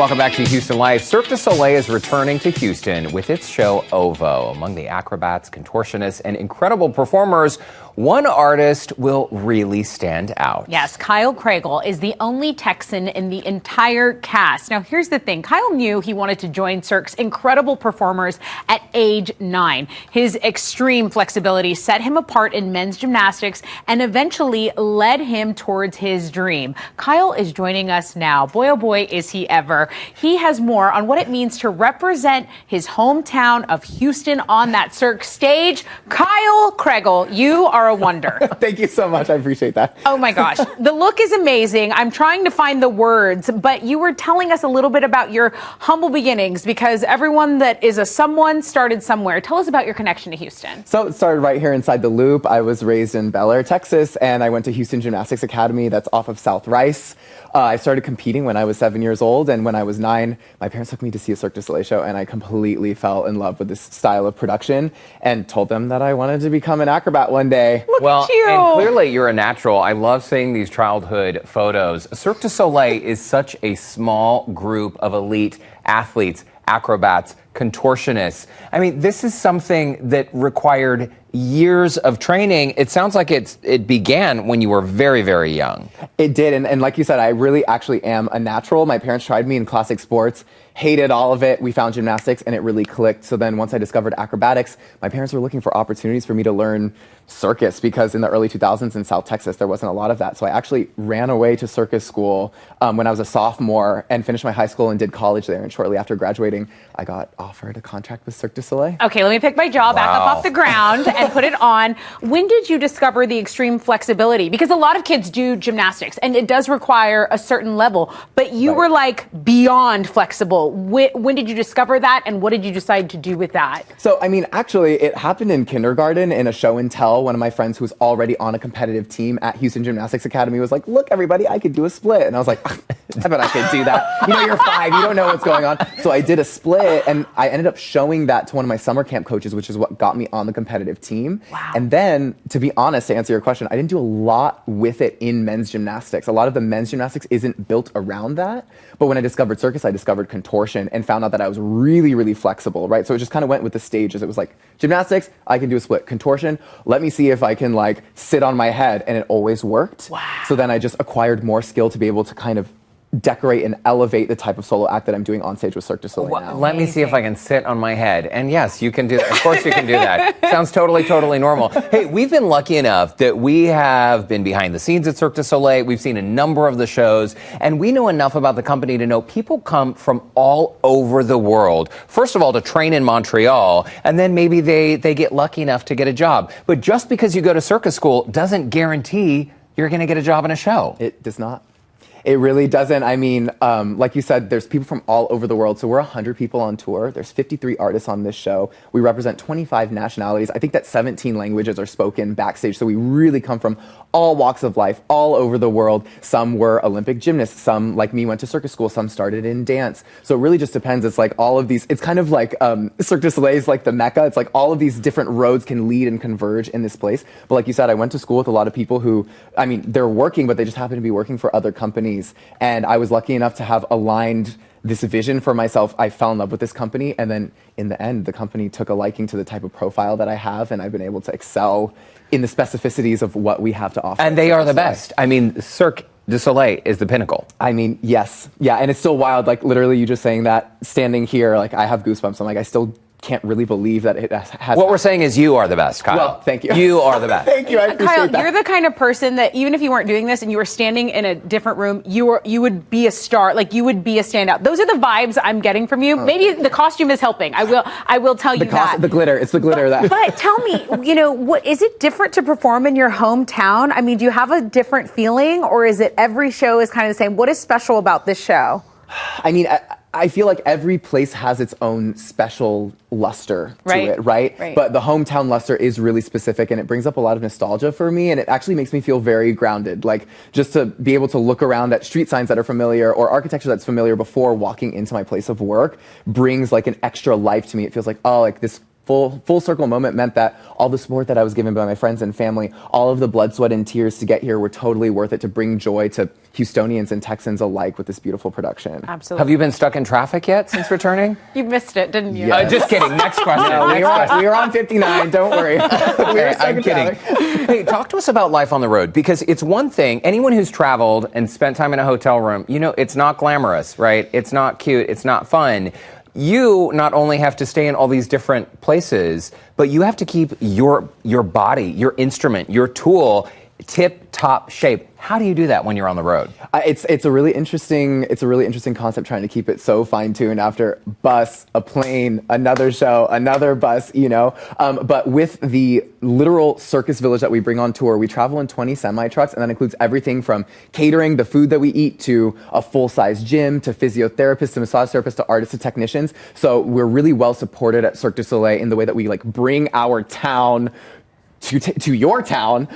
Welcome back to Houston Life. Cirque du Soleil is returning to Houston with its show OVO. Among the acrobats, contortionists, and incredible performers, one artist will really stand out. Yes, Kyle Cragle is the only Texan in the entire cast. Now, here's the thing. Kyle knew he wanted to join Cirque's incredible performers at age 9. His extreme flexibility set him apart in men's gymnastics and eventually led him towards his dream. Kyle is joining us now. Boy, oh boy, is he ever. He has more on what it means to represent his hometown of Houston on that Cirque stage. Kyle Cragle, you are a wonder. Thank you so much. I appreciate that. Oh my gosh. The look is amazing. I'm trying to find the words, but you were telling us a little bit about your humble beginnings because everyone that is a someone started somewhere. Tell us about your connection to Houston. So it started right here inside the Loop. I was raised in Bel Air, Texas, and I went to Houston Gymnastics Academy that's off of South Rice. I started competing when I was 7 years old, and when I was 9, my parents took me to see a Cirque du Soleil show, and I completely fell in love with this style of production and told them that I wanted to become an acrobat one day. Look at you. And clearly you're a natural. I love seeing these childhood photos. Cirque du Soleil is such a small group of elite athletes, acrobats, contortionists. I mean, this is something that required years of training. It sounds like it began when you were very, very young. It did, and like you said, I really actually am a natural. My parents tried me in classic sports, hated all of it. We found gymnastics, and it really clicked. So then once I discovered acrobatics, my parents were looking for opportunities for me to learn circus because in the early 2000s in South Texas, there wasn't a lot of that. So I actually ran away to circus school when I was a sophomore and finished my high school and did college there. And shortly after graduating, I got offered a contract with Cirque du Soleil. Okay, let me pick my jaw back up off the ground and put it on. When did you discover the extreme flexibility? Because a lot of kids do gymnastics and it does require a certain level, but you were like beyond flexible. When did you discover that and what did you decide to do with that? So, I mean, actually, it happened in kindergarten in a show and tell. One of my friends who was already on a competitive team at Houston Gymnastics Academy was like, look, everybody, I could do a split. And I was like, I bet I could do that. You know, you're 5, you don't know what's going on. So I did a split and I ended up showing that to one of my summer camp coaches, which is what got me on the competitive team. Wow. And then, to be honest, to answer your question, I didn't do a lot with it in men's gymnastics. A lot of the men's gymnastics isn't built around that. But when I discovered circus, I discovered contortion and found out that I was really, really flexible, right? So it just kind of went with the stages. It was like, gymnastics, I can do a split. Contortion, let me see if I can like sit on my head. And it always worked. Wow. So then I just acquired more skill to be able to kind of decorate and elevate the type of solo act that I'm doing on stage with Cirque du Soleil now. Let me see if I can sit on my head. And yes, you can do that. Of course you can do that. Sounds totally, totally normal. Hey, we've been lucky enough that we have been behind the scenes at Cirque du Soleil. We've seen a number of the shows, and we know enough about the company to know people come from all over the world. First of all, to train in Montreal, and then maybe they get lucky enough to get a job. But just because you go to circus school doesn't guarantee you're going to get a job in a show. It does not. It really doesn't. I mean, like you said, there's people from all over the world. So we're 100 people on tour. There's 53 artists on this show. We represent 25 nationalities. I think that 17 languages are spoken backstage. So we really come from all walks of life, all over the world. Some were Olympic gymnasts. Some, like me, went to circus school. Some started in dance. So it really just depends. It's like all of these, it's kind of like Cirque du Soleil is like the Mecca. It's like all of these different roads can lead and converge in this place. But like you said, I went to school with a lot of people who, I mean, they're working, but they just happen to be working for other companies. And I was lucky enough to have aligned this vision for myself. I fell in love with this company, and then in the end, the company took a liking to the type of profile that I have, and I've been able to excel in the specificities of what we have to offer. And they are the best. I mean, Cirque du Soleil is the pinnacle. I mean, yes. Yeah, and it's still wild. Like, literally, you just saying that, standing here, like, I have goosebumps. I'm like, I still can't really believe that it has. What we're saying is you are the best, Kyle. Well, thank you. You are the best. Thank you. I appreciate Kyle, that. you're the kind of person that even if you weren't doing this and you were standing in a different room, you would be a star. Like you would be a standout. Those are the vibes I'm getting from you. Maybe the costume is helping. I will tell you that. The glitter. It's the glitter. But tell me, what is it different to perform in your hometown? I mean, do you have a different feeling, or is it every show is kind of the same? What is special about this show? I mean, I feel like every place has its own special luster to it, right? But the hometown luster is really specific, and it brings up a lot of nostalgia for me, and it actually makes me feel very grounded. Like, just to be able to look around at street signs that are familiar or architecture that's familiar before walking into my place of work brings like an extra life to me. It feels like, oh, like this full circle moment meant that all the support that I was given by my friends and family, all of the blood, sweat, and tears to get here were totally worth it to bring joy to Houstonians and Texans alike with this beautiful production. Absolutely. Have you been stuck in traffic yet since returning? You missed it, didn't you? Yes. Just kidding. Next question. No, we were on 59. Don't worry. I'm kidding. Hey, talk to us about life on the road, because it's one thing. Anyone who's traveled and spent time in a hotel room, you know, it's not glamorous, right? It's not cute. It's not fun. You not only have to stay in all these different places, but you have to keep your body, your instrument, your tool tip-top shape. How do you do that when you're on the road? It's a really interesting concept, trying to keep it so fine-tuned after bus, a plane, another show, another bus, you know. But with the literal circus village that we bring on tour, we travel in 20 semi-trucks, and that includes everything from catering, the food that we eat, to a full-size gym, to physiotherapists, to massage therapists, to artists, to technicians. So we're really well supported at Cirque du Soleil in the way that we like bring our town to your town.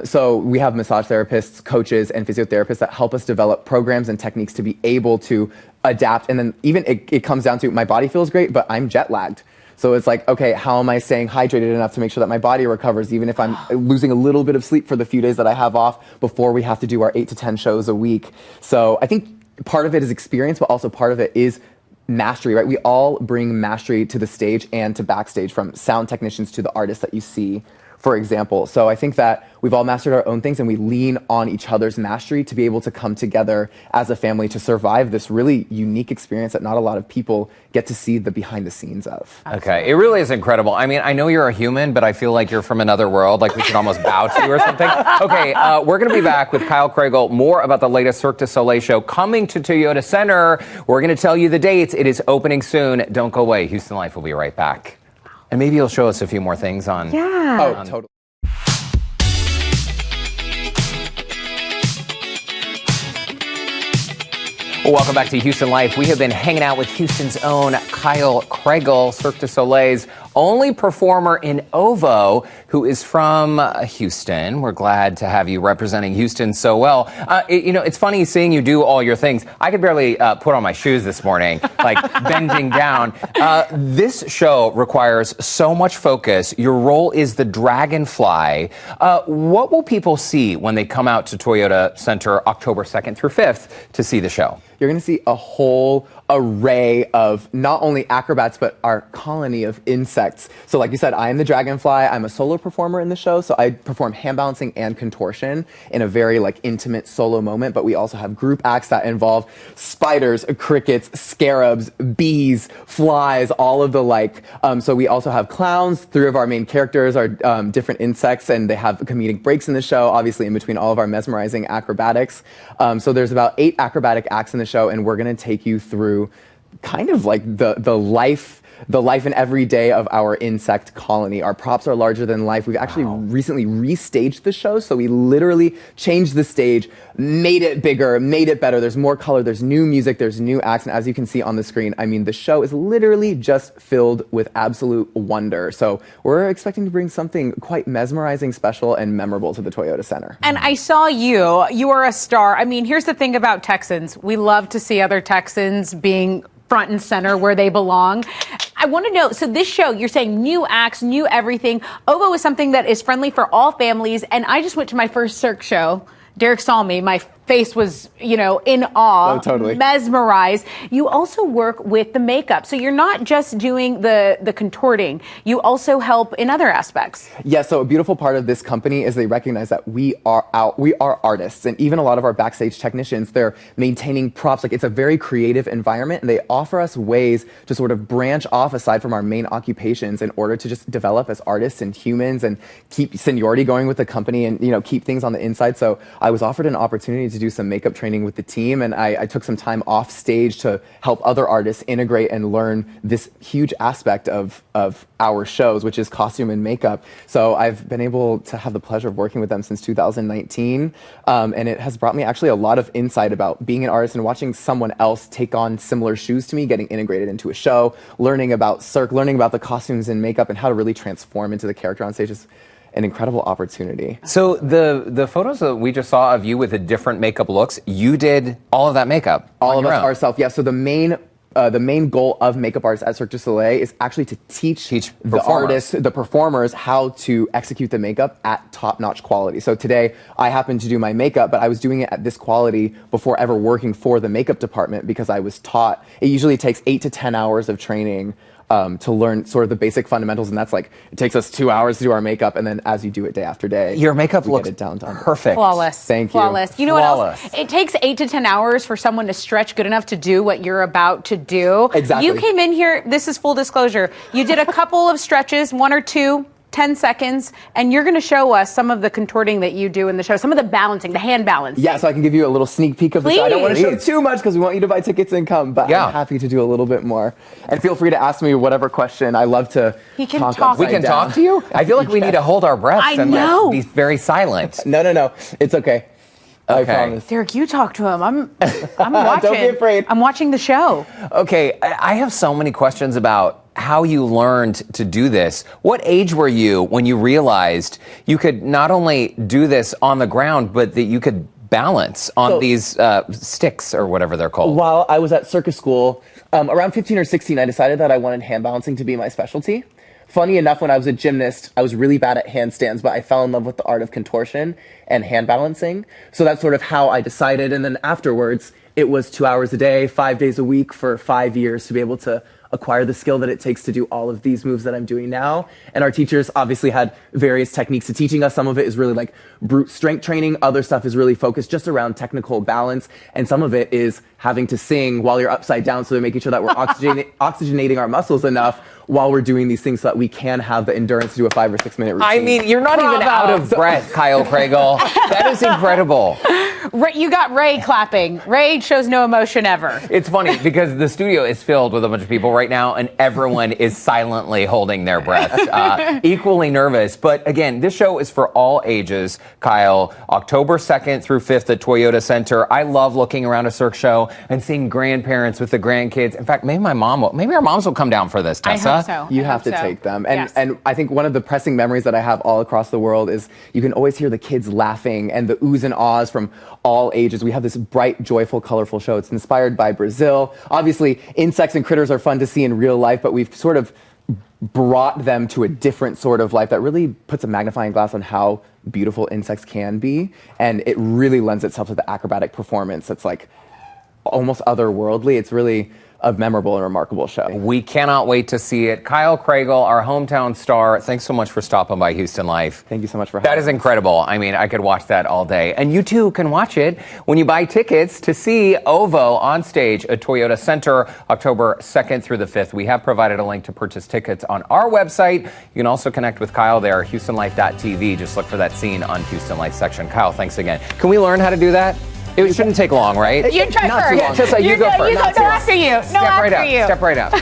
So we have massage therapists, coaches, and physiotherapists that help us develop programs and techniques to be able to adapt. And then even it comes down to my body feels great, but I'm jet lagged. So it's like, okay, how am I staying hydrated enough to make sure that my body recovers, even if I'm losing a little bit of sleep for the few days that I have off before we have to do our 8 to 10 shows a week. So I think part of it is experience, but also part of it is mastery, right? We all bring mastery to the stage and to backstage, from sound technicians to the artists that you see, for example. So I think that we've all mastered our own things, and we lean on each other's mastery to be able to come together as a family to survive this really unique experience that not a lot of people get to see the behind the scenes of. Okay, it really is incredible. I mean, I know you're a human, but I feel like you're from another world, like we should almost bow to you or something. Okay, we're going to be back with Kyle Cragle, more about the latest Cirque du Soleil show coming to Toyota Center. We're going to tell you the dates. It is opening soon. Don't go away. Houston Life will be right back. And maybe you'll show us a few more things on... Yeah. Oh, totally. Well, welcome back to Houston Life. We have been hanging out with Houston's own Kyle Cragle, Cirque du Soleil's only performer in OVO, who is from Houston. We're glad to have you representing Houston so well. It's funny seeing you do all your things. I could barely put on my shoes this morning, like bending down. This show requires so much focus. Your role is the dragonfly. What will people see when they come out to Toyota Center October 2nd through 5th to see the show? You're going to see a whole array of not only acrobats, but our colony of insects. So like you said, I am the dragonfly. I'm a solo performer in the show, so I perform hand balancing and contortion in a very like intimate solo moment, but we also have group acts that involve spiders, crickets, scarabs, bees, flies, all of the like. So we also have clowns. 3 of our main characters are different insects, and they have comedic breaks in the show, obviously in between all of our mesmerizing acrobatics. So there's about 8 acrobatic acts in the show, and we're going to take you through kind of like the life and everyday of our insect colony. Our props are larger than life. We've actually recently restaged the show, so we literally changed the stage, made it bigger, made it better. There's more color, there's new music, there's new acts, and as you can see on the screen, I mean, the show is literally just filled with absolute wonder. So we're expecting to bring something quite mesmerizing, special, and memorable to the Toyota Center. And I saw you are a star. I mean, here's the thing about Texans. We love to see other Texans being front and center where they belong. I want to know, so this show, you're saying new acts, new everything. OVO is something that is friendly for all families, and I just went to my first Cirque show. Derek saw me. My face was, in awe, Oh, totally. mesmerized. You also work with the makeup. So you're not just doing the contorting. You also help in other aspects. Yeah, so a beautiful part of this company is they recognize that we are artists, and even a lot of our backstage technicians, they're maintaining props. Like, it's a very creative environment, and they offer us ways to sort of branch off aside from our main occupations in order to just develop as artists and humans and keep seniority going with the company and, keep things on the inside. So I was offered an opportunity to do some makeup training with the team, and I took some time off stage to help other artists integrate and learn this huge aspect of our shows, which is costume and makeup. So I've been able to have the pleasure of working with them since 2019, and it has brought me actually a lot of insight about being an artist and watching someone else take on similar shoes to me, getting integrated into a show, learning about Cirque, learning about the costumes and makeup and how to really transform into the character on stage is an incredible opportunity. So the photos that we just saw of you with the different makeup looks, you did all of that makeup All on of your us own. ourselves, yeah. So the main the main goal of makeup artists at Cirque du Soleil is actually to teach the performers. artists, the performers, how to execute the makeup at top-notch quality. So today, I happened to do my makeup, but I was doing it at this quality before ever working for the makeup department because I was taught. It usually takes 8 to 10 hours of training to learn sort of the basic fundamentals, and that's like, it takes us 2 hours to do our makeup, and then as you do it day after day, Your makeup we looks get it down to perfect. Flawless. Thank you. Flawless. You know what Flawless. else? It takes 8 to 10 hours for someone to stretch good enough to do what you're about to do. Exactly. You came in here, this is full disclosure, you did a couple of stretches, 1 or 2, 10 seconds, and you're going to show us some of the contorting that you do in the show, some of the balancing, the hand balancing. Yeah, so I can give you a little sneak peek of the show. I don't want to show Please. too much because we want you to buy tickets and come, but Yeah. I'm happy to do a little bit more. And feel free to ask me whatever question. I love to He can talk talk. upside We can down. talk to you? I feel like we need to hold our breaths I and know. be very silent. No. It's okay. I Okay. promise. Derek, you talk to him. I'm watching. Don't be afraid. I'm watching the show. Okay, I have so many questions about how you learned to do this. What age were you when you realized you could not only do this on the ground, but that you could balance on these sticks or whatever they're called? While I was at circus school, around 15 or 16, I decided that I wanted hand balancing to be my specialty. Funny enough, when I was a gymnast, I was really bad at handstands, but I fell in love with the art of contortion and hand balancing. So that's sort of how I decided. And then afterwards, it was 2 hours a day, 5 days a week for 5 years to be able to acquire the skill that it takes to do all of these moves that I'm doing now. And our teachers obviously had various techniques to teaching us. Some of it is really like brute strength training. Other stuff is really focused just around technical balance. And some of it is having to sing while you're upside down. So they're making sure that we're oxygenating our muscles enough while we're doing these things so that we can have the endurance to do a 5 or 6 minute routine. I mean, you're not even out of breath, Kyle Cragle. That is incredible. You got Ray clapping. Ray shows no emotion ever. It's funny because the studio is filled with a bunch of people right now, and everyone is silently holding their breath, equally nervous. But again, this show is for all ages, Kyle. October 2nd through 5th at Toyota Center. I love looking around a Cirque show and seeing grandparents with the grandkids. In fact, maybe our moms will come down for this, Tessa. I hope so. You I have hope to so. take them. Yes. And I think one of the pressing memories that I have all across the world is you can always hear the kids laughing and the oohs and ahs from all ages. We have this bright, joyful, colorful show. It's inspired by Brazil. Obviously, insects and critters are fun to see in real life, but we've sort of brought them to a different sort of life that really puts a magnifying glass on how beautiful insects can be. And it really lends itself to the acrobatic performance that's like almost otherworldly. It's really a memorable and remarkable show. We cannot wait to see it. Kyle Cragle, our hometown star, thanks so much for stopping by Houston Life. Thank you so much for having That is us. incredible. I mean, I could watch that all day. And you too can watch it when you buy tickets to see OVO on stage at Toyota Center, October 2nd through the 5th. We have provided a link to purchase tickets on our website. You can also connect with Kyle there, HoustonLife.tv. Just look for that scene on Houston Life section. Kyle, thanks again. Can we learn how to do that? It shouldn't take long, right? You try Not too first. long. Tessa, you go first. No, after you. No, Step right after up. you. Step right up.